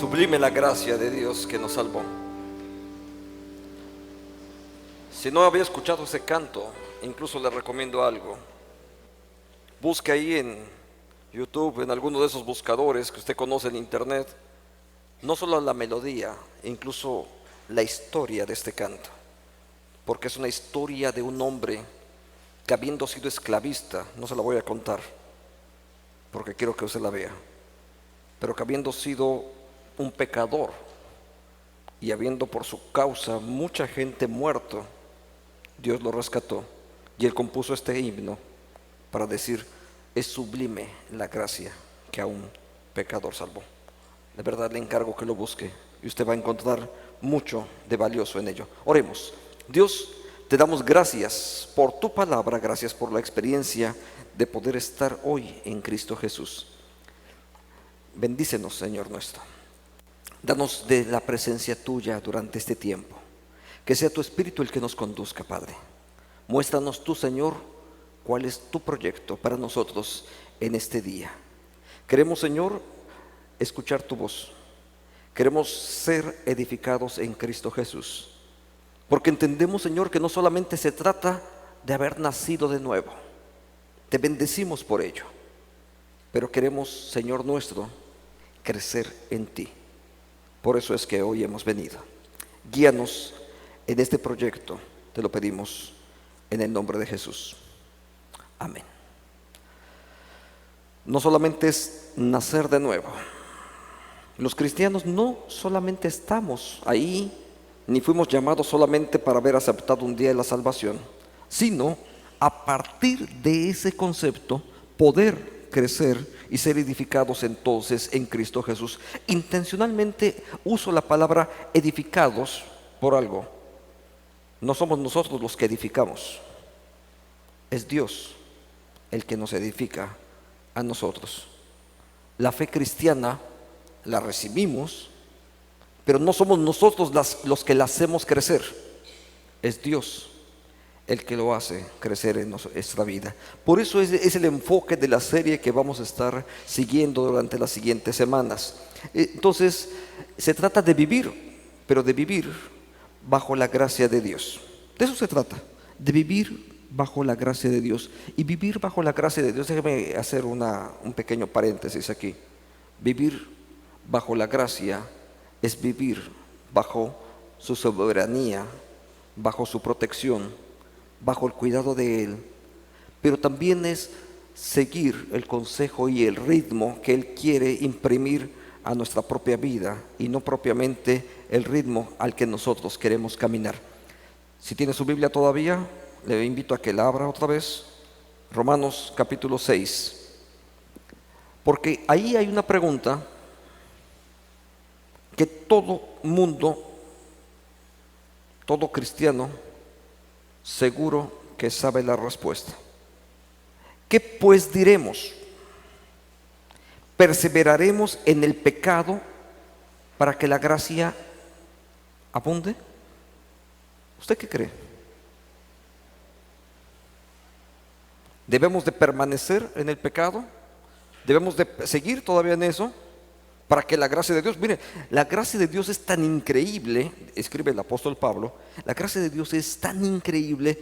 Sublime la gracia de Dios que nos salvó. Si no había escuchado ese canto, incluso le recomiendo algo. Busque ahí en YouTube, en alguno de esos buscadores que usted conoce en internet, no solo la melodía, incluso la historia de este canto, porque es una historia de un hombre que, habiendo sido esclavista, no se la voy a contar porque quiero que usted la vea, pero que habiendo sido un pecador y habiendo por su causa mucha gente muerto, Dios lo rescató y él compuso este himno para decir: es sublime la gracia que a un pecador salvó. De verdad le encargo que lo busque y usted va a encontrar mucho de valioso en ello. Oremos. Dios, te damos gracias por tu palabra, gracias por la experiencia de poder estar hoy en Cristo Jesús. Bendícenos, Señor nuestro. Danos de la presencia tuya durante este tiempo. Que sea tu Espíritu el que nos conduzca, Padre. Muéstranos tú, Señor, cuál es tu proyecto para nosotros en este día. Queremos, Señor, escuchar tu voz. Queremos ser edificados en Cristo Jesús. Porque entendemos, Señor, que no solamente se trata de haber nacido de nuevo. Te bendecimos por ello. Pero queremos, Señor nuestro, crecer en ti. Por eso es que hoy hemos venido. Guíanos en este proyecto, te lo pedimos en el nombre de Jesús. Amén. No solamente es nacer de nuevo. Los cristianos no solamente estamos ahí, ni fuimos llamados solamente para haber aceptado un día la salvación, sino a partir de ese concepto poder crecer y ser edificados entonces en Cristo Jesús. Intencionalmente uso la palabra edificados por algo. No somos nosotros los que edificamos, es Dios el que nos edifica a nosotros. La fe cristiana la recibimos, pero no somos nosotros los que la hacemos crecer, es Dios el que lo hace crecer en nuestra vida. Por eso es el enfoque de la serie que vamos a estar siguiendo durante las siguientes semanas. Entonces, se trata de vivir, pero de vivir bajo la gracia de Dios. De eso se trata, de vivir bajo la gracia de Dios. Y vivir bajo la gracia de Dios, déjeme hacer un pequeño paréntesis aquí. Vivir bajo la gracia es vivir bajo su soberanía, bajo su protección, bajo el cuidado de Él, pero también es seguir el consejo y el ritmo que Él quiere imprimir a nuestra propia vida y no propiamente el ritmo al que nosotros queremos caminar. Si tiene su Biblia todavía, le invito a que la abra otra vez, Romanos capítulo 6, porque ahí hay una pregunta que todo mundo, todo cristiano, seguro que sabe la respuesta. ¿Qué pues diremos? ¿Perseveraremos en el pecado para que la gracia abunde? ¿Usted qué cree? ¿Debemos de permanecer en el pecado? ¿Debemos de seguir todavía en eso? Para que la gracia de Dios, mire, la gracia de Dios es tan increíble, escribe el apóstol Pablo, la gracia de Dios es tan increíble,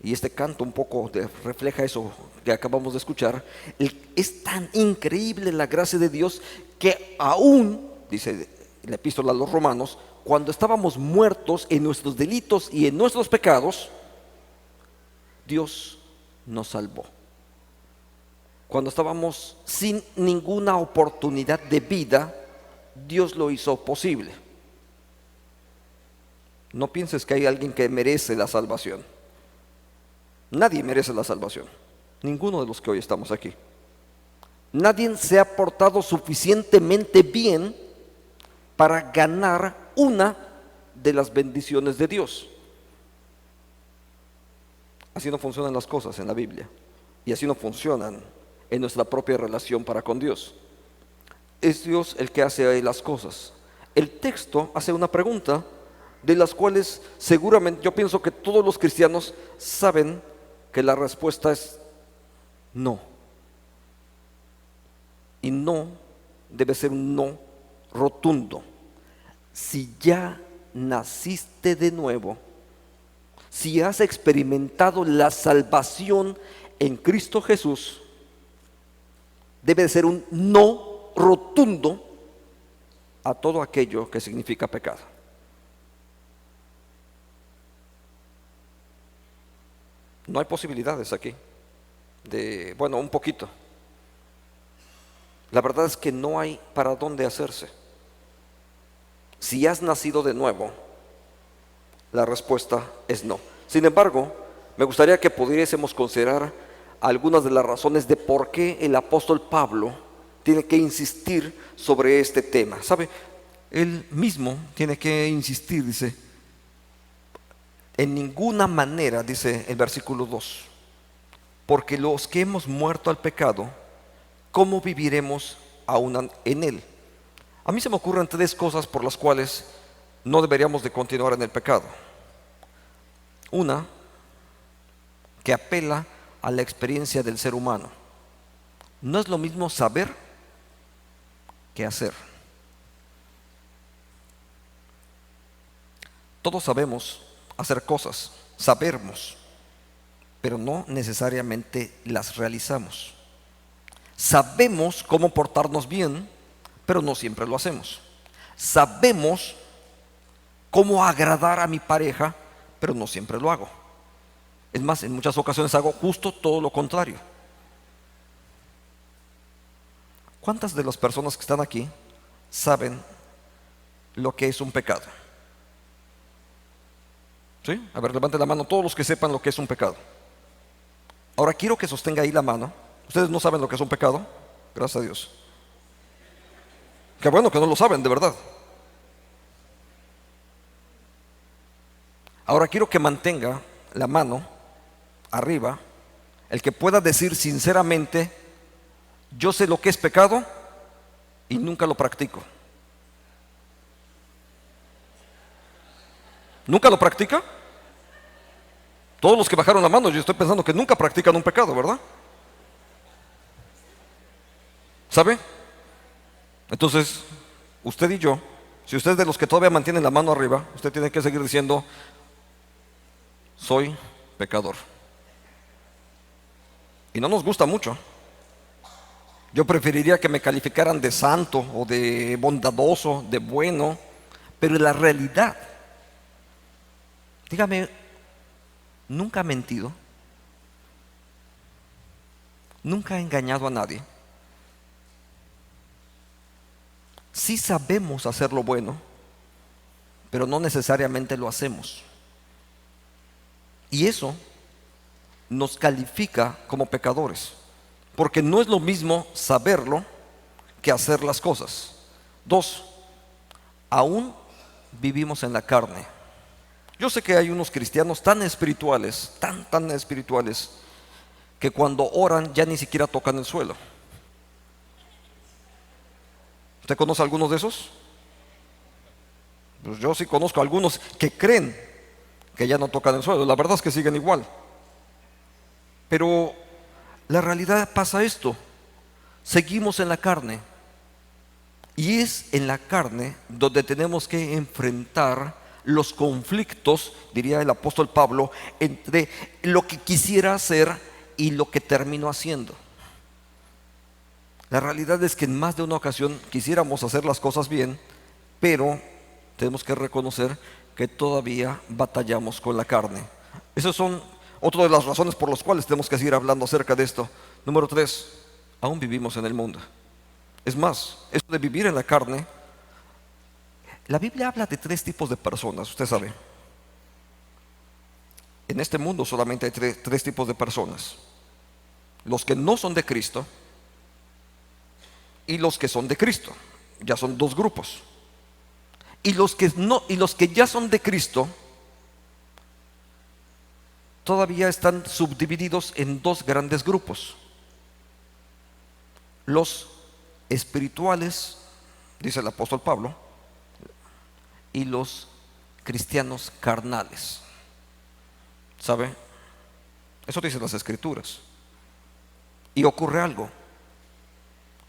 y este canto un poco refleja eso que acabamos de escuchar, es tan increíble la gracia de Dios que aún, dice la epístola a los Romanos, cuando estábamos muertos en nuestros delitos y en nuestros pecados, Dios nos salvó. Cuando estábamos sin ninguna oportunidad de vida, Dios lo hizo posible. No pienses que hay alguien que merece la salvación. Nadie merece la salvación. Ninguno de los que hoy estamos aquí. Nadie se ha portado suficientemente bien para ganar una de las bendiciones de Dios. Así no funcionan las cosas en la Biblia. Y así no funcionan en nuestra propia relación para con Dios. Es Dios el que hace las cosas. El texto hace una pregunta de las cuales seguramente yo pienso que todos los cristianos saben que la respuesta es no. Y no debe ser un no rotundo. Si ya naciste de nuevo, si has experimentado la salvación en Cristo Jesús, debe de ser un no rotundo a todo aquello que significa pecado. No hay posibilidades aquí de, bueno, un poquito. La verdad es que no hay para dónde hacerse. Si has nacido de nuevo, la respuesta es no. Sin embargo, me gustaría que pudiésemos considerar algunas de las razones de por qué el apóstol Pablo tiene que insistir sobre este tema. ¿Sabe? Él mismo tiene que insistir, dice, en ninguna manera, dice el versículo 2, porque los que hemos muerto al pecado, ¿cómo viviremos aún en él? A mí se me ocurren tres cosas por las cuales no deberíamos de continuar en el pecado. Una, que apela a la experiencia del ser humano. No es lo mismo saber que hacer. Todos sabemos hacer cosas, sabemos, pero no necesariamente las realizamos. Sabemos cómo portarnos bien, pero no siempre lo hacemos. Sabemos cómo agradar a mi pareja, pero no siempre lo hago. Es más, en muchas ocasiones hago justo todo lo contrario. ¿Cuántas de las personas que están aquí saben lo que es un pecado? ¿Sí? A ver, levante la mano todos los que sepan lo que es un pecado. Ahora quiero que sostenga ahí la mano. ¿Ustedes no saben lo que es un pecado? Gracias a Dios. Qué bueno que no lo saben, de verdad. Ahora quiero que mantenga la mano arriba el que pueda decir sinceramente: yo sé lo que es pecado y nunca lo practico. ¿Nunca lo practica? Todos los que bajaron la mano, yo estoy pensando que nunca practican un pecado, ¿verdad? ¿Sabe? Entonces, usted y yo, si usted es de los que todavía mantienen la mano arriba, usted tiene que seguir diciendo: soy pecador. Y no nos gusta mucho. Yo preferiría que me calificaran de santo o de bondadoso, de bueno, pero la realidad, dígame, ¿nunca ha mentido? ¿Nunca ha engañado a nadie? Sí sabemos hacer lo bueno, pero no necesariamente lo hacemos. Y eso nos califica como pecadores, porque no es lo mismo saberlo que hacer las cosas. Dos, aún vivimos en la carne. Yo sé que hay unos cristianos tan espirituales, tan espirituales, que cuando oran ya ni siquiera tocan el suelo. ¿Usted conoce a algunos de esos? Pues yo sí conozco a algunos que creen que ya no tocan el suelo. La verdad es que siguen igual. Pero la realidad pasa esto: seguimos en la carne, y es en la carne donde tenemos que enfrentar los conflictos, diría el apóstol Pablo, entre lo que quisiera hacer y lo que termino haciendo. La realidad es que en más de una ocasión quisiéramos hacer las cosas bien, pero tenemos que reconocer que todavía batallamos con la carne. Esas son otra de las razones por las cuales tenemos que seguir hablando acerca de esto. Número 3, aún vivimos en el mundo. Es más, esto de vivir en la carne, la Biblia habla de tres tipos de personas, usted sabe. En este mundo solamente hay tres tipos de personas: los que no son de Cristo y los que son de Cristo. Ya son dos grupos. Y los que ya son de Cristo todavía están subdivididos en dos grandes grupos: los espirituales, dice el apóstol Pablo, y los cristianos carnales. ¿Sabe? Eso dicen las Escrituras. Y ocurre algo: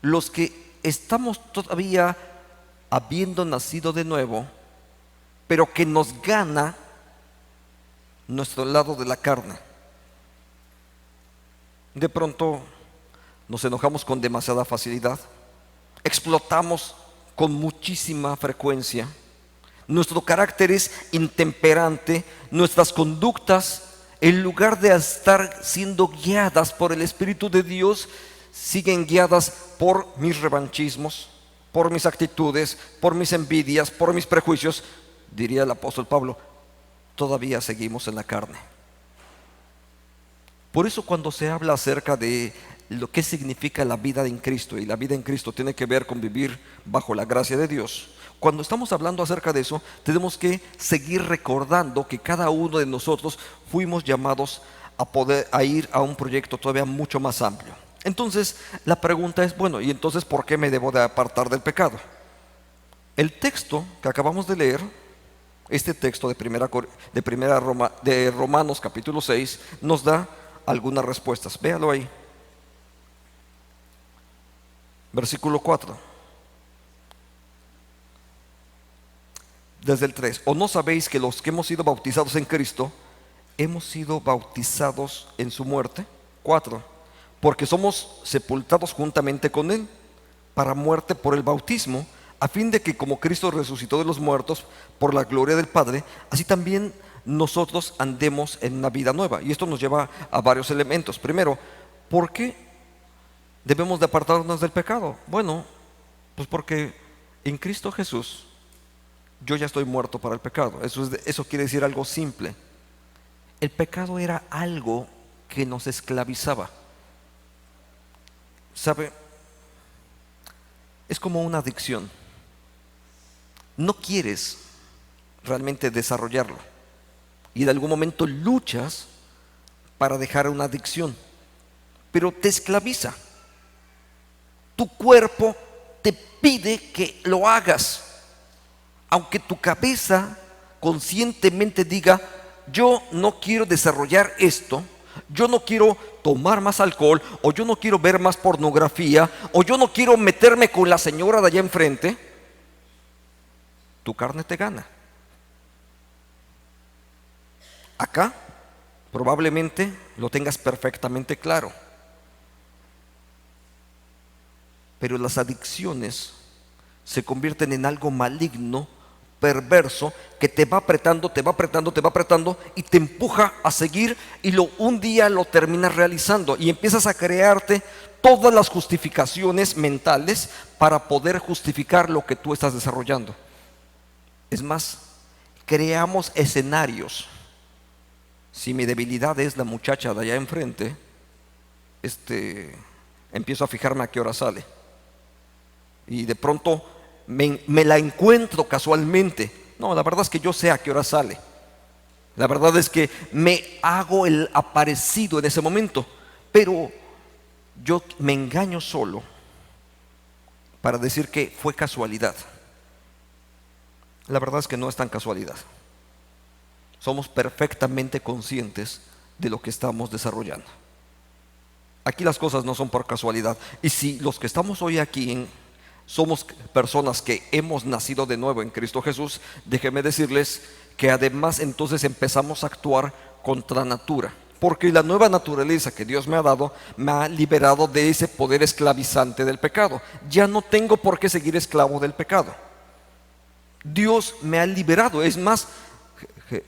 los que estamos todavía habiendo nacido de nuevo, pero que nos gana nuestro lado de la carne. De pronto nos enojamos con demasiada facilidad, explotamos con muchísima frecuencia, nuestro carácter es intemperante, nuestras conductas, en lugar de estar siendo guiadas por el Espíritu de Dios, siguen guiadas por mis revanchismos, por mis actitudes, por mis envidias, por mis prejuicios. Diría el apóstol Pablo, todavía seguimos en la carne. Por eso cuando se habla acerca de lo que significa la vida en Cristo, y la vida en Cristo tiene que ver con vivir bajo la gracia de Dios, cuando estamos hablando acerca de eso, tenemos que seguir recordando que cada uno de nosotros fuimos llamados a ir a un proyecto todavía mucho más amplio. Entonces la pregunta es, bueno, ¿y entonces por qué me debo de apartar del pecado? El texto que acabamos de leer, este texto de Romanos capítulo 6, nos da algunas respuestas. Véalo ahí. Versículo 4. Desde el 3. ¿O no sabéis que los que hemos sido bautizados en Cristo, hemos sido bautizados en su muerte? 4. Porque somos sepultados juntamente con Él para muerte por el bautismo, a fin de que como Cristo resucitó de los muertos por la gloria del Padre, así también nosotros andemos en una vida nueva. Y esto nos lleva a varios elementos. Primero, ¿por qué debemos de apartarnos del pecado? Bueno, pues porque en Cristo Jesús yo ya estoy muerto para el pecado. Eso quiere decir algo simple. El pecado era algo que nos esclavizaba. ¿Sabe? Es como una adicción. No quieres realmente desarrollarlo, y en algún momento luchas para dejar una adicción, pero te esclaviza. Tu cuerpo te pide que lo hagas, aunque tu cabeza conscientemente diga, yo no quiero desarrollar esto, yo no quiero tomar más alcohol, o yo no quiero ver más pornografía, o yo no quiero meterme con la señora de allá enfrente. Tu carne te gana. Acá probablemente lo tengas perfectamente claro, pero las adicciones se convierten en algo maligno, perverso, que te va apretando, te va apretando, te va apretando y te empuja a seguir, y un día lo terminas realizando y empiezas a crearte todas las justificaciones mentales para poder justificar lo que tú estás desarrollando. Es más, creamos escenarios. Si mi debilidad es la muchacha de allá enfrente, empiezo a fijarme a qué hora sale, y de pronto me la encuentro casualmente. No, la verdad es que yo sé a qué hora sale. La verdad es que me hago el aparecido en ese momento, pero yo me engaño solo para decir que fue casualidad. La verdad es que no es tan casualidad. Somos perfectamente conscientes de lo que estamos desarrollando. Aquí las cosas no son por casualidad. Y si los que estamos hoy aquí somos personas que hemos nacido de nuevo en Cristo Jesús, déjenme decirles que además entonces empezamos a actuar contra natura, porque la nueva naturaleza que Dios me ha dado me ha liberado de ese poder esclavizante del pecado. Ya no tengo por qué seguir esclavo del pecado. Dios me ha liberado. Es más,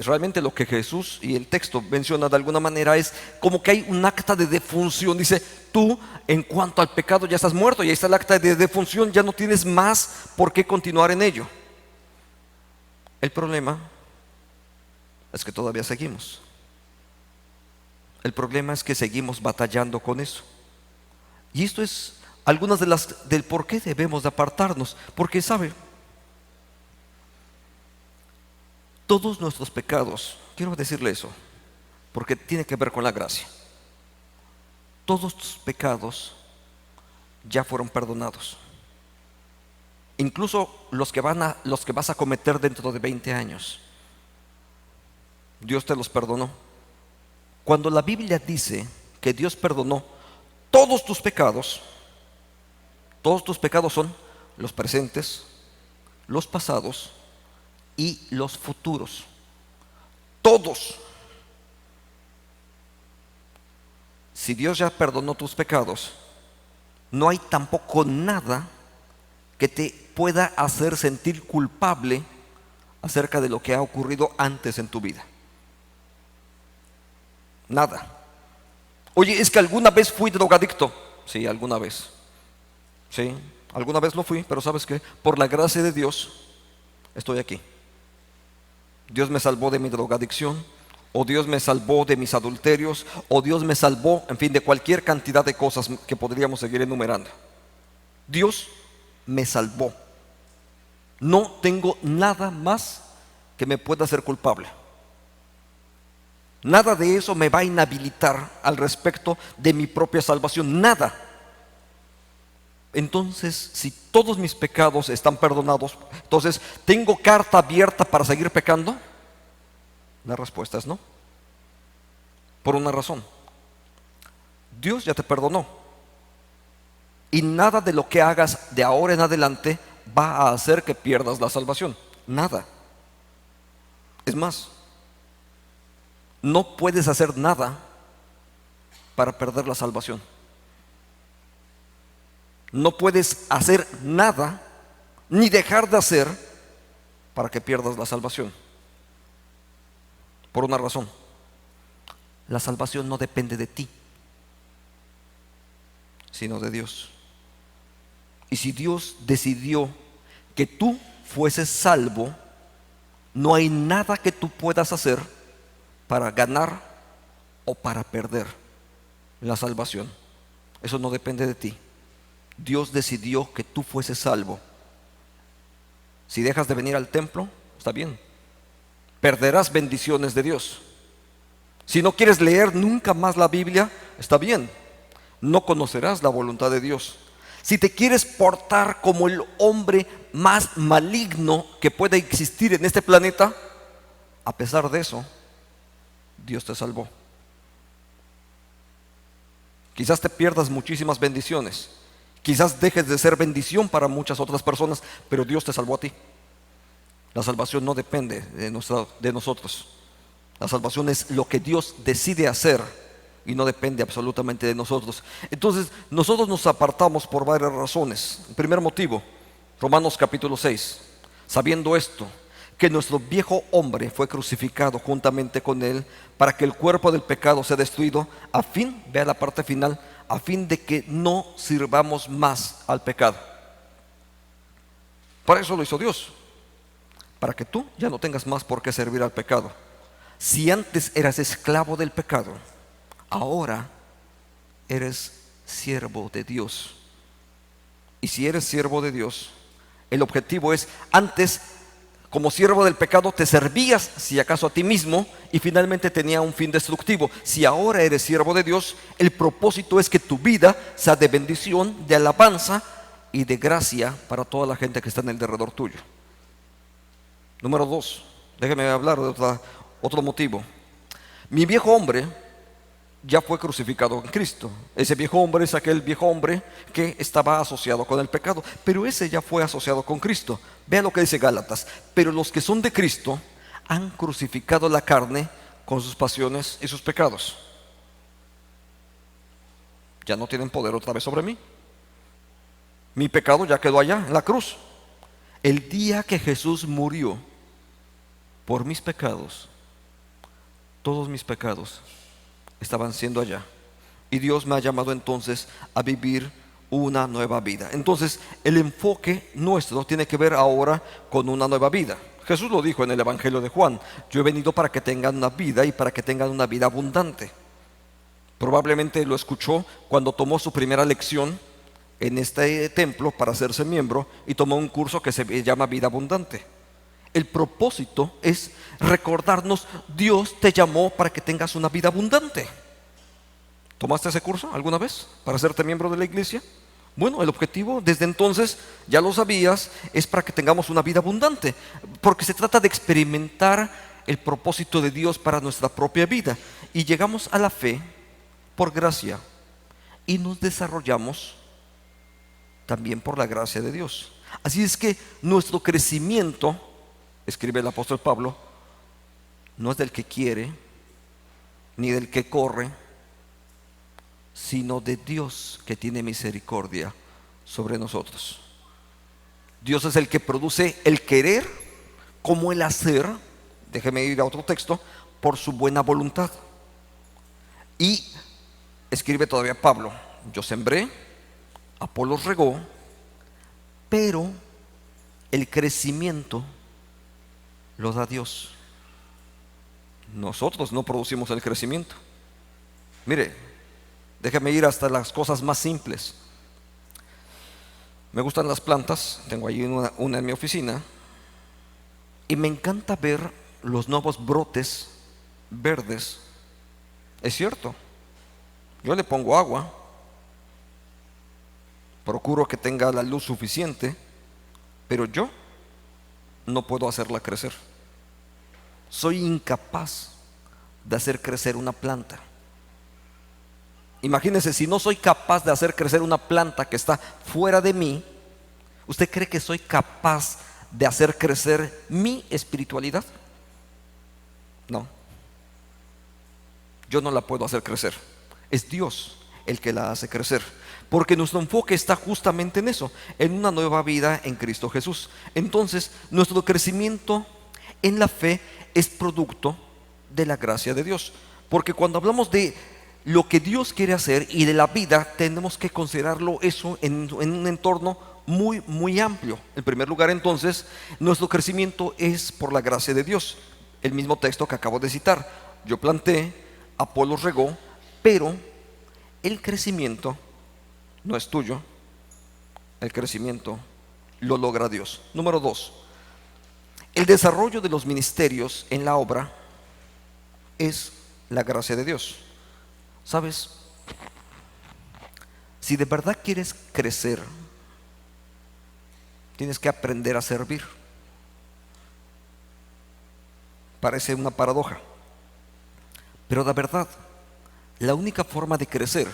realmente lo que Jesús y el texto menciona de alguna manera es como que hay un acta de defunción. Dice, tú en cuanto al pecado ya estás muerto, y ahí está el acta de defunción, ya no tienes más por qué continuar en ello. El problema es que todavía seguimos. El problema es que seguimos batallando con eso. Y esto es algunas del por qué debemos de apartarnos. Porque sabe, todos nuestros pecados, quiero decirle eso, porque tiene que ver con la gracia. Todos tus pecados ya fueron perdonados. Incluso los que vas a cometer dentro de 20 años. Dios te los perdonó. Cuando la Biblia dice que Dios perdonó todos tus pecados son los presentes, los pasados y los futuros. Todos. Si Dios ya perdonó tus pecados, no hay tampoco nada que te pueda hacer sentir culpable acerca de lo que ha ocurrido antes en tu vida. Nada. Oye, es que alguna vez fui drogadicto. Sí, alguna vez. Sí, alguna vez lo fui, pero ¿sabes qué? Por la gracia de Dios estoy aquí. Dios me salvó de mi drogadicción, o Dios me salvó de mis adulterios, o Dios me salvó, en fin, de cualquier cantidad de cosas que podríamos seguir enumerando. Dios me salvó. No tengo nada más que me pueda hacer culpable. Nada de eso me va a inhabilitar al respecto de mi propia salvación. Nada. Entonces, si todos mis pecados están perdonados, entonces, ¿tengo carta abierta para seguir pecando? La respuesta es no. Por una razón. Dios ya te perdonó. Y nada de lo que hagas de ahora en adelante va a hacer que pierdas la salvación. Nada. Es más, no puedes hacer nada para perder la salvación. No puedes hacer nada ni dejar de hacer para que pierdas la salvación. Por una razón. La salvación no depende de ti, sino de Dios. Y si Dios decidió que tú fueses salvo, no hay nada que tú puedas hacer para ganar o para perder la salvación. Eso no depende de ti. Dios decidió que tú fueses salvo. Si dejas de venir al templo, está bien. Perderás bendiciones de Dios. Si no quieres leer nunca más la Biblia, está bien. No conocerás la voluntad de Dios. Si te quieres portar como el hombre más maligno que pueda existir en este planeta, a pesar de eso, Dios te salvó. Quizás te pierdas muchísimas bendiciones. Quizás dejes de ser bendición para muchas otras personas, pero Dios te salvó a ti. La salvación no depende de nosotros. La salvación es lo que Dios decide hacer y no depende absolutamente de nosotros. Entonces, nosotros nos apartamos por varias razones. El primer motivo, Romanos capítulo 6. Sabiendo esto, que nuestro viejo hombre fue crucificado juntamente con él, para que el cuerpo del pecado sea destruido, a fin, vea la parte final, a fin de que no sirvamos más al pecado. Para eso lo hizo Dios, para que tú ya no tengas más por qué servir al pecado. Si antes eras esclavo del pecado, ahora eres siervo de Dios. Y si eres siervo de Dios, el objetivo es, antes como siervo del pecado te servías si acaso a ti mismo y finalmente tenía un fin destructivo. Si ahora eres siervo de Dios, el propósito es que tu vida sea de bendición, de alabanza y de gracia para toda la gente que está en el derredor tuyo. Número 2, déjeme hablar de otro motivo. Mi viejo hombre ya fue crucificado en Cristo. Ese viejo hombre es aquel viejo hombre que estaba asociado con el pecado, pero ese ya fue asociado con Cristo. Vea lo que dice Gálatas: pero los que son de Cristo han crucificado la carne con sus pasiones y sus pecados. Ya no tienen poder otra vez sobre mí. Mi pecado ya quedó allá en la cruz. El día que Jesús murió por mis pecados, todos mis pecados estaban siendo allá, y Dios me ha llamado entonces a vivir una nueva vida. Entonces el enfoque nuestro tiene que ver ahora con una nueva vida. Jesús lo dijo en el Evangelio de Juan: yo he venido para que tengan una vida y para que tengan una vida abundante. Probablemente lo escuchó cuando tomó su primera lección en este templo para hacerse miembro y tomó un curso que se llama Vida Abundante. El propósito es recordarnos: Dios te llamó para que tengas una vida abundante. ¿Tomaste ese curso alguna vez para hacerte miembro de la iglesia? Bueno, el objetivo desde entonces, ya lo sabías, es para que tengamos una vida abundante, porque se trata de experimentar el propósito de Dios para nuestra propia vida. Y llegamos a la fe por gracia y nos desarrollamos también por la gracia de Dios. Así es que nuestro crecimiento, escribe el apóstol Pablo, no es del que quiere, ni del que corre, sino de Dios que tiene misericordia sobre nosotros. Dios es el que produce el querer como el hacer, déjeme ir a otro texto, por su buena voluntad. Y escribe todavía Pablo, yo sembré, Apolos regó, pero el crecimiento lo da Dios. Nosotros no producimos el crecimiento. Mire, déjame ir hasta las cosas más simples. Me gustan las plantas, tengo allí una en mi oficina, y me encanta ver los nuevos brotes verdes. Es cierto, yo le pongo agua, procuro que tenga la luz suficiente, pero yo no puedo hacerla crecer. Soy incapaz de hacer crecer una planta. Imagínense, si no soy capaz de hacer crecer una planta que está fuera de mí, ¿usted cree que soy capaz de hacer crecer mi espiritualidad? No, yo no la puedo hacer crecer. Es Dios el que la hace crecer, porque nuestro enfoque está justamente en eso, en una nueva vida en Cristo Jesús. Entonces, nuestro crecimiento en la fe es producto de la gracia de Dios, porque cuando hablamos de lo que Dios quiere hacer y de la vida, tenemos que considerarlo eso en un entorno muy, muy amplio. En primer lugar, entonces, nuestro crecimiento es por la gracia de Dios. El mismo texto que acabo de citar: yo planté, Apolos regó, pero el crecimiento no es tuyo, el crecimiento lo logra Dios. Número 2, el desarrollo de los ministerios en la obra es la gracia de Dios. ¿Sabes? Si de verdad quieres crecer, tienes que aprender a servir. Parece una paradoja, pero la verdad, la única forma de crecer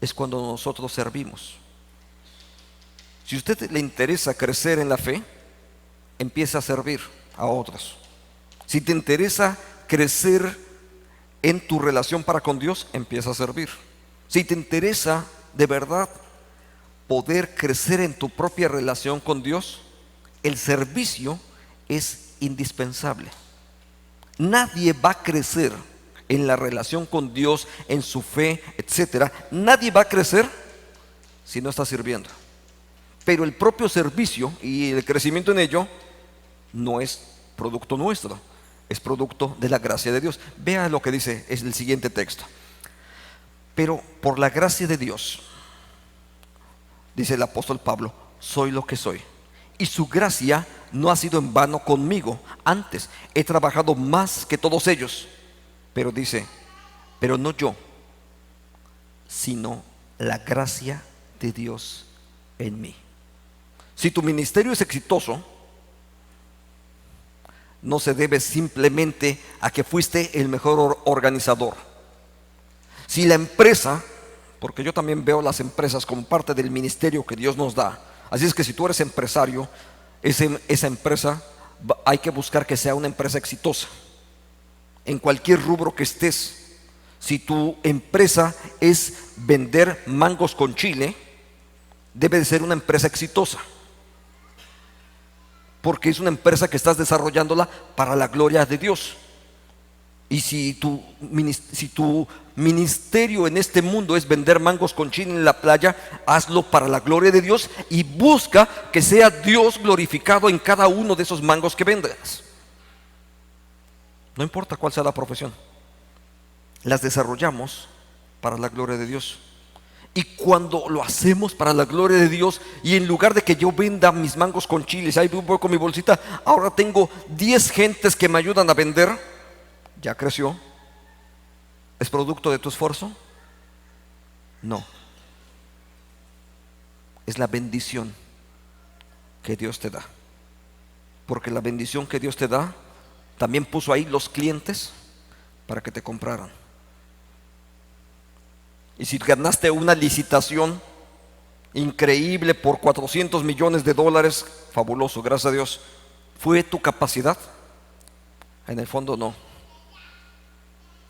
es cuando nosotros servimos. Si a usted le interesa crecer en la fe, empieza a servir a otros. Si te interesa crecer en tu relación para con Dios, empieza a servir. Si te interesa de verdad poder crecer en tu propia relación con Dios, el servicio es indispensable. Nadie va a crecer en la relación con Dios, en su fe, etcétera. Nadie va a crecer si no está sirviendo. Pero el propio servicio y el crecimiento en ello no es producto nuestro, es producto de la gracia de Dios. Vea lo que dice, es el siguiente texto. Pero por la gracia de Dios, dice el apóstol Pablo, soy lo que soy. Y su gracia no ha sido en vano conmigo. Antes he trabajado más que todos ellos. Pero dice, pero no yo, sino la gracia de Dios en mí. Si tu ministerio es exitoso, no se debe simplemente a que fuiste el mejor organizador. Si la empresa, porque yo también veo las empresas como parte del ministerio que Dios nos da, así es que si tú eres empresario, esa empresa hay que buscar que sea una empresa exitosa. En cualquier rubro que estés, si tu empresa es vender mangos con chile, debe de ser una empresa exitosa, porque es una empresa que estás desarrollándola para la gloria de Dios. Y si tu ministerio en este mundo es vender mangos con chile en la playa, hazlo para la gloria de Dios y busca que sea Dios glorificado en cada uno de esos mangos que vendas. No importa cuál sea la profesión, las desarrollamos para la gloria de Dios. Y cuando lo hacemos para la gloria de Dios, y en lugar de que yo venda mis mangos con chiles, ahí voy con mi bolsita, ahora tengo 10 gentes que me ayudan a vender, ya creció. ¿Es producto de tu esfuerzo? No. Es la bendición que Dios te da. Porque la bendición que Dios te da, también puso ahí los clientes para que te compraran. Y si ganaste una licitación increíble por 400 millones de dólares, fabuloso, gracias a Dios. ¿Fue tu capacidad? En el fondo no.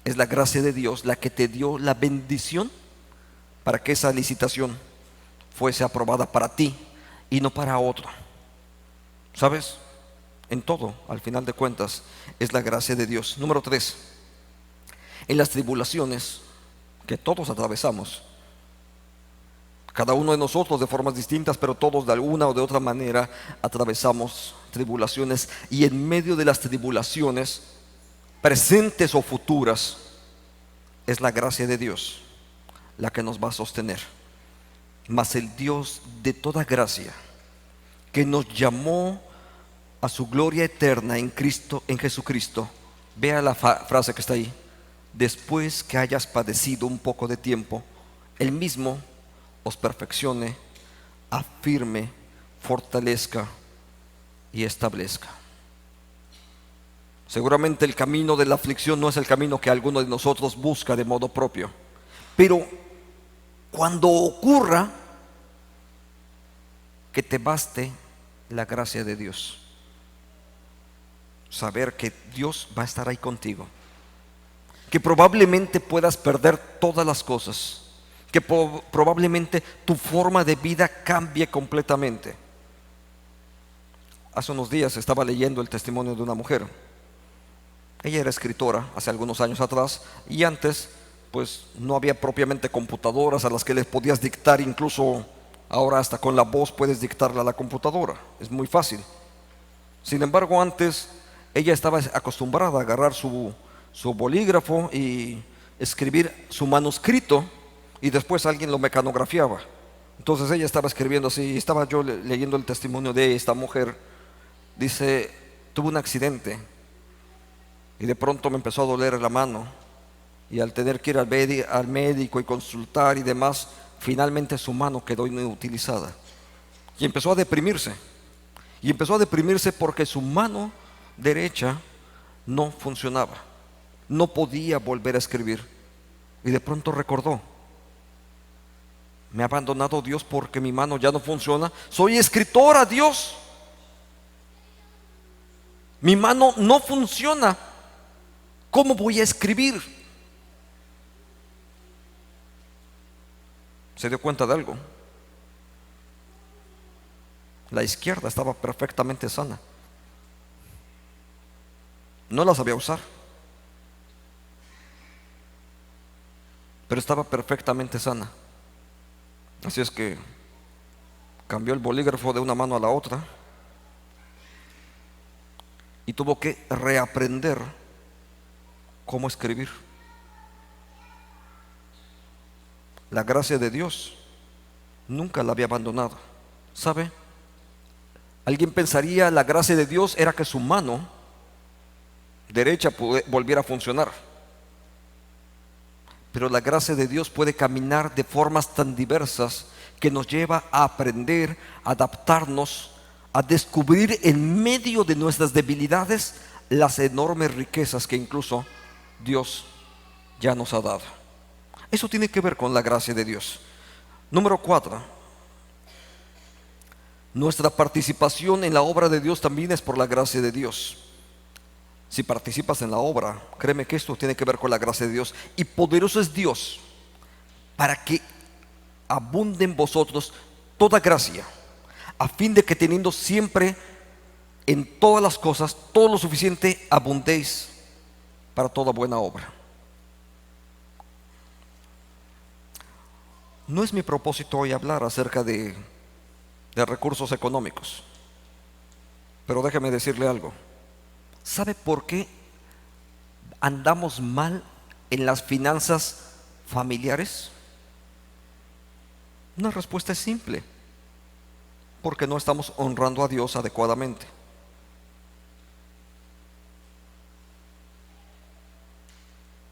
Es la gracia de Dios la que te dio la bendición para que esa licitación fuese aprobada para ti y no para otro. ¿Sabes? En todo, al final de cuentas, es la gracia de Dios. Número 3. En las tribulaciones que todos atravesamos, cada uno de nosotros de formas distintas, pero todos de alguna o de otra manera atravesamos tribulaciones, y en medio de las tribulaciones, presentes o futuras, es la gracia de Dios la que nos va a sostener. Mas el Dios de toda gracia, que nos llamó a su gloria eterna en Cristo, en Jesucristo, vea la frase que está ahí: después que hayas padecido un poco de tiempo, Él mismo os perfeccione, afirme, fortalezca y establezca. Seguramente el camino de la aflicción no es el camino que alguno de nosotros busca de modo propio, pero cuando ocurra, que te baste la gracia de Dios, saber que Dios va a estar ahí contigo, que probablemente puedas perder todas las cosas, que probablemente tu forma de vida cambie completamente. Hace unos días estaba leyendo el testimonio de una mujer. Ella era escritora hace algunos años atrás, y antes pues no había propiamente computadoras a las que les podías dictar. Incluso ahora hasta con la voz puedes dictarle a la computadora, es muy fácil. Sin embargo, antes ella estaba acostumbrada a agarrar su bolígrafo y escribir su manuscrito, y después alguien lo mecanografiaba. Entonces ella estaba escribiendo así. Estaba yo leyendo el testimonio de esta mujer. Dice: tuvo un accidente y de pronto me empezó a doler la mano, y al tener que ir al médico y consultar y demás, finalmente su mano quedó inutilizada, y empezó a deprimirse. Y empezó a deprimirse porque su mano derecha no funcionaba, no podía volver a escribir. Y de pronto recordó: me ha abandonado Dios porque mi mano ya no funciona. Soy escritora, Dios, mi mano no funciona, ¿cómo voy a escribir? Se dio cuenta de algo: la izquierda estaba perfectamente sana, no la sabía usar, pero estaba perfectamente sana. Así es que cambió el bolígrafo de una mano a la otra y tuvo que reaprender cómo escribir. La gracia de Dios nunca la había abandonado. ¿Sabe? Alguien pensaría la gracia de Dios era que su mano derecha volviera a funcionar. Pero la gracia de Dios puede caminar de formas tan diversas que nos lleva a aprender, a adaptarnos, a descubrir en medio de nuestras debilidades las enormes riquezas que incluso Dios ya nos ha dado. Eso tiene que ver con la gracia de Dios. Número 4. Nuestra participación en la obra de Dios también es por la gracia de Dios. Si participas en la obra, créeme que esto tiene que ver con la gracia de Dios. Y poderoso es Dios para que abunde en vosotros toda gracia, a fin de que teniendo siempre en todas las cosas todo lo suficiente, abundéis para toda buena obra. No es mi propósito hoy hablar acerca de recursos económicos, pero déjeme decirle algo. ¿Sabe por qué andamos mal en las finanzas familiares? Una respuesta es simple: porque no estamos honrando a Dios adecuadamente.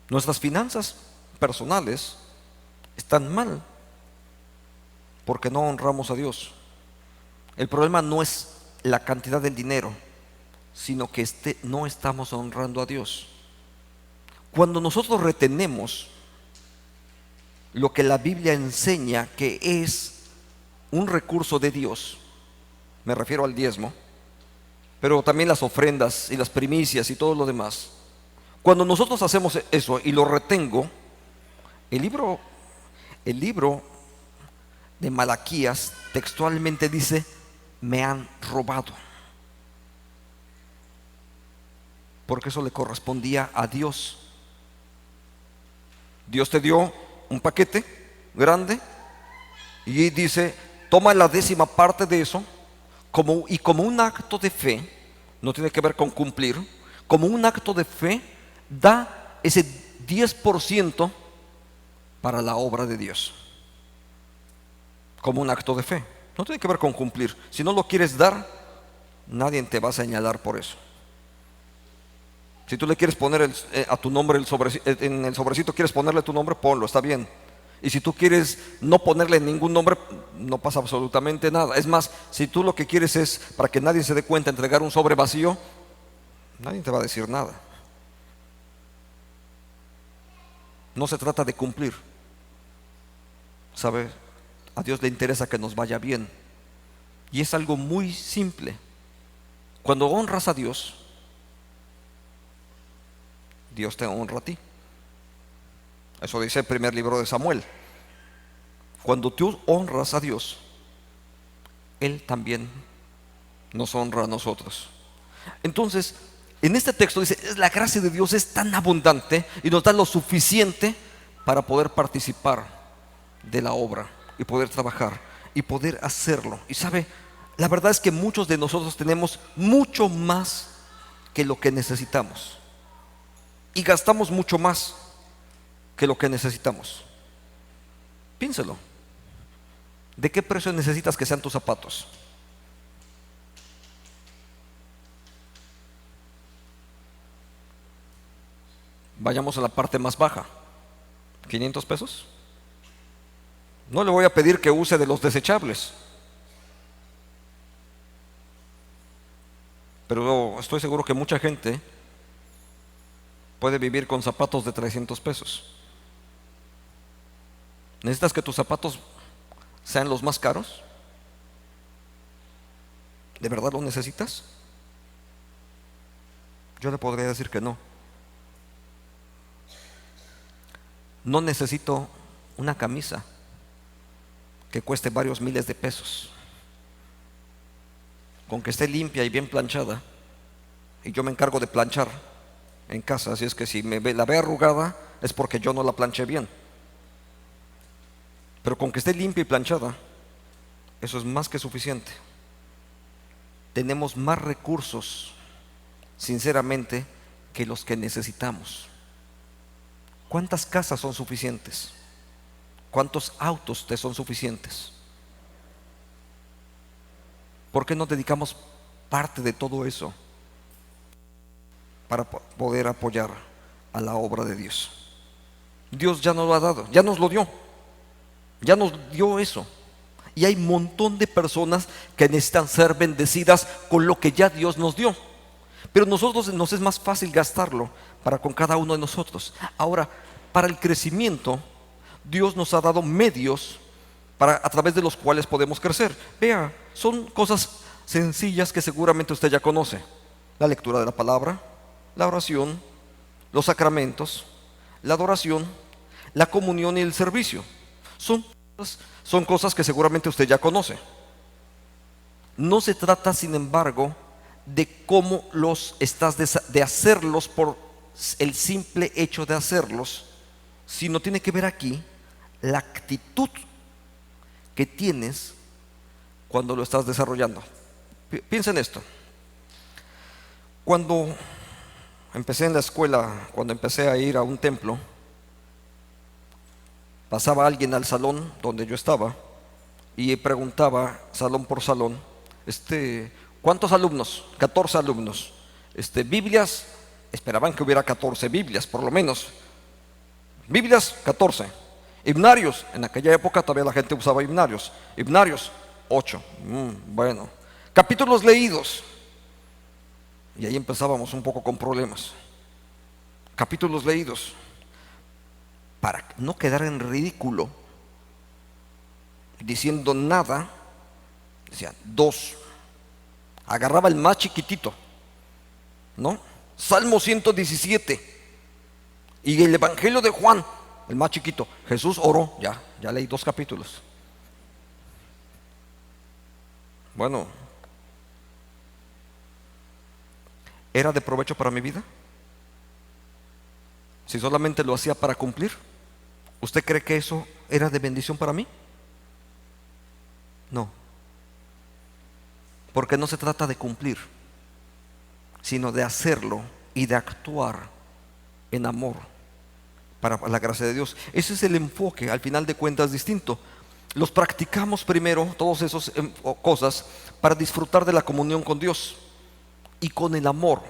Nuestras finanzas personales están mal porque no honramos a Dios. El problema no es la cantidad del dinero, sino que no estamos honrando a Dios. Cuando nosotros retenemos lo que la Biblia enseña que es un recurso de Dios, me refiero al diezmo, pero también las ofrendas y las primicias y todo lo demás. Cuando nosotros hacemos eso y lo retengo, el libro de Malaquías textualmente dice: me han robado, porque eso le correspondía a Dios. Dios te dio un paquete grande y dice: toma la 10ª parte de eso, y como un acto de fe, no tiene que ver con cumplir, como un acto de fe, da ese 10% para la obra de Dios, como un acto de fe. No tiene que ver con cumplir. Si no lo quieres dar, nadie te va a señalar por eso. Si tú le quieres poner a tu nombre en el sobrecito, quieres ponerle tu nombre, ponlo, está bien. Y si tú quieres no ponerle ningún nombre, no pasa absolutamente nada. Es más, si tú lo que quieres es, para que nadie se dé cuenta, entregar un sobre vacío, nadie te va a decir nada. No se trata de cumplir. ¿Sabe? A Dios le interesa que nos vaya bien. Y es algo muy simple. Cuando honras a Dios, Dios te honra a ti. Eso dice el primer libro de Samuel. Cuando tú honras a Dios, Él también nos honra a nosotros. Entonces, en este texto dice: la gracia de Dios es tan abundante y nos da lo suficiente para poder participar de la obra y poder trabajar y poder hacerlo. Y sabe, la verdad es que muchos de nosotros tenemos mucho más que lo que necesitamos y gastamos mucho más que lo que necesitamos. Piénselo. ¿De qué precio necesitas que sean tus zapatos? Vayamos a la parte más baja. ¿500 pesos? No le voy a pedir que use de los desechables, pero estoy seguro que mucha gente puede vivir con zapatos de 300 pesos. ¿Necesitas que tus zapatos sean los más caros? ¿De verdad lo necesitas? Yo le podría decir que no. No necesito una camisa que cueste varios miles de pesos. Con que esté limpia y bien planchada, y yo me encargo de planchar en casa, así es que si la ve arrugada es porque yo no la planché bien. Pero con que esté limpia y planchada, eso es más que suficiente. Tenemos más recursos, sinceramente, que los que necesitamos. ¿Cuántas casas son suficientes? ¿Cuántos autos te son suficientes? ¿Por qué no dedicamos parte de todo eso para poder apoyar a la obra de Dios? Dios ya nos lo ha dado, ya nos lo dio, ya nos dio eso. Y hay un montón de personas que necesitan ser bendecidas con lo que ya Dios nos dio. Pero nosotros nos es más fácil gastarlo para con cada uno de nosotros. Ahora, para el crecimiento, Dios nos ha dado medios a través de los cuales podemos crecer. Vea, son cosas sencillas que seguramente usted ya conoce: la lectura de la palabra, la oración, los sacramentos, la adoración, la comunión y el servicio. Son cosas que seguramente usted ya conoce. No se trata, sin embargo, de cómo de hacerlos por el simple hecho de hacerlos, sino tiene que ver aquí la actitud que tienes cuando lo estás desarrollando. Piensa en esto. Cuando empecé en la escuela, cuando empecé a ir a un templo, pasaba alguien al salón donde yo estaba y preguntaba, salón por salón, ¿cuántos alumnos? 14 alumnos. Biblias, esperaban que hubiera 14 Biblias, por lo menos. Biblias, 14. Himnarios, en aquella época todavía la gente usaba himnarios. Himnarios, 8. Bueno. Capítulos leídos. Y ahí empezábamos un poco con problemas. Capítulos leídos. Para no quedar en ridículo diciendo nada, Decía, 2. Agarraba el más chiquitito, ¿no? Salmo 117 y el Evangelio de Juan, el más chiquito. Jesús oró, ya leí 2 capítulos. Bueno, ¿era de provecho para mi vida? Si solamente lo hacía para cumplir, ¿usted cree que eso era de bendición para mí? No, porque no se trata de cumplir, sino de hacerlo y de actuar en amor para la gracia de Dios. Ese es el enfoque, al final de cuentas, distinto. Los practicamos primero, todas esas cosas, para disfrutar de la comunión con Dios y con el amor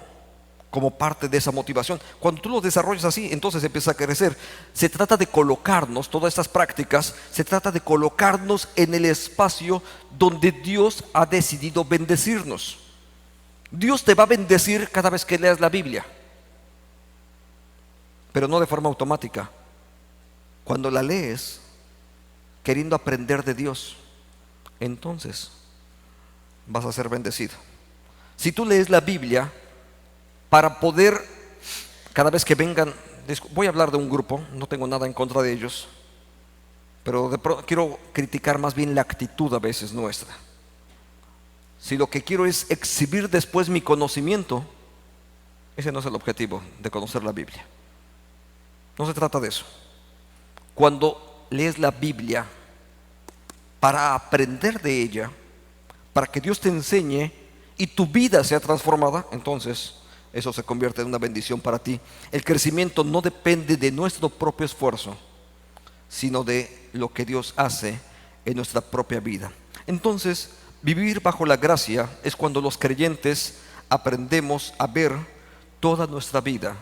como parte de esa motivación. Cuando tú lo desarrollas así, entonces empieza a crecer. Se trata de colocarnos, todas estas prácticas, se trata de colocarnos en el espacio donde Dios ha decidido bendecirnos. Dios te va a bendecir cada vez que leas la Biblia, pero no de forma automática. Cuando la lees queriendo aprender de Dios, entonces vas a ser bendecido. Si tú lees la Biblia para poder, cada vez que vengan, voy a hablar de un grupo, no tengo nada en contra de ellos, pero quiero criticar más bien la actitud a veces nuestra. Si lo que quiero es exhibir después mi conocimiento, ese no es el objetivo de conocer la Biblia. No se trata de eso. Cuando lees la Biblia para aprender de ella, para que Dios te enseñe y tu vida sea transformada, entonces eso se convierte en una bendición para ti. El crecimiento no depende de nuestro propio esfuerzo, sino de lo que Dios hace en nuestra propia vida. Entonces, vivir bajo la gracia es cuando los creyentes aprendemos a ver toda nuestra vida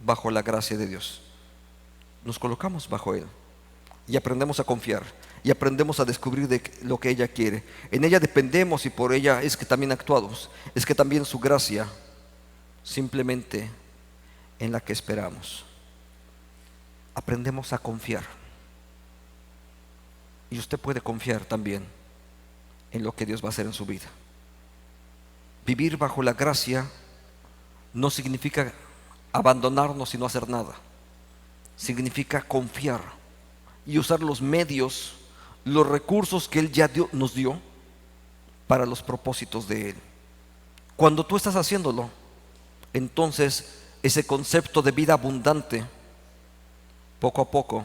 bajo la gracia de Dios. Nos colocamos bajo Él y aprendemos a confiar y aprendemos a descubrir de lo que ella quiere. En ella dependemos y por ella es que también actuamos. Es que también su gracia, simplemente en la que esperamos. Aprendemos a confiar. Y usted puede confiar también en lo que Dios va a hacer en su vida. Vivir bajo la gracia no significa abandonarnos y no hacer nada. Significa confiar y usar los medios, los recursos que Él ya nos dio para los propósitos de Él. Cuando tú estás haciéndolo, entonces ese concepto de vida abundante poco a poco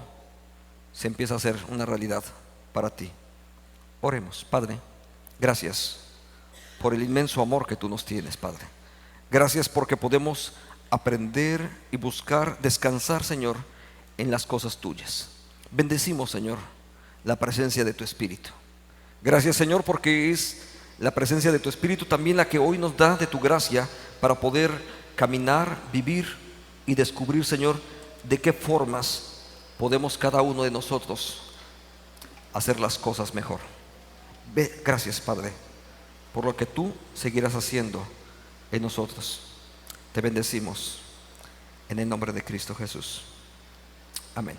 se empieza a hacer una realidad para ti. Oremos. Padre, gracias por el inmenso amor que tú nos tienes, Padre. Gracias porque podemos aprender y buscar descansar, Señor, en las cosas tuyas. Bendecimos, Señor, la presencia de tu Espíritu. Gracias, Señor, porque es la presencia de tu Espíritu también la que hoy nos da de tu gracia para poder caminar, vivir y descubrir, Señor, de qué formas podemos cada uno de nosotros hacer las cosas mejor. Gracias, Padre, por lo que tú seguirás haciendo en nosotros. Te bendecimos en el nombre de Cristo Jesús. Amén.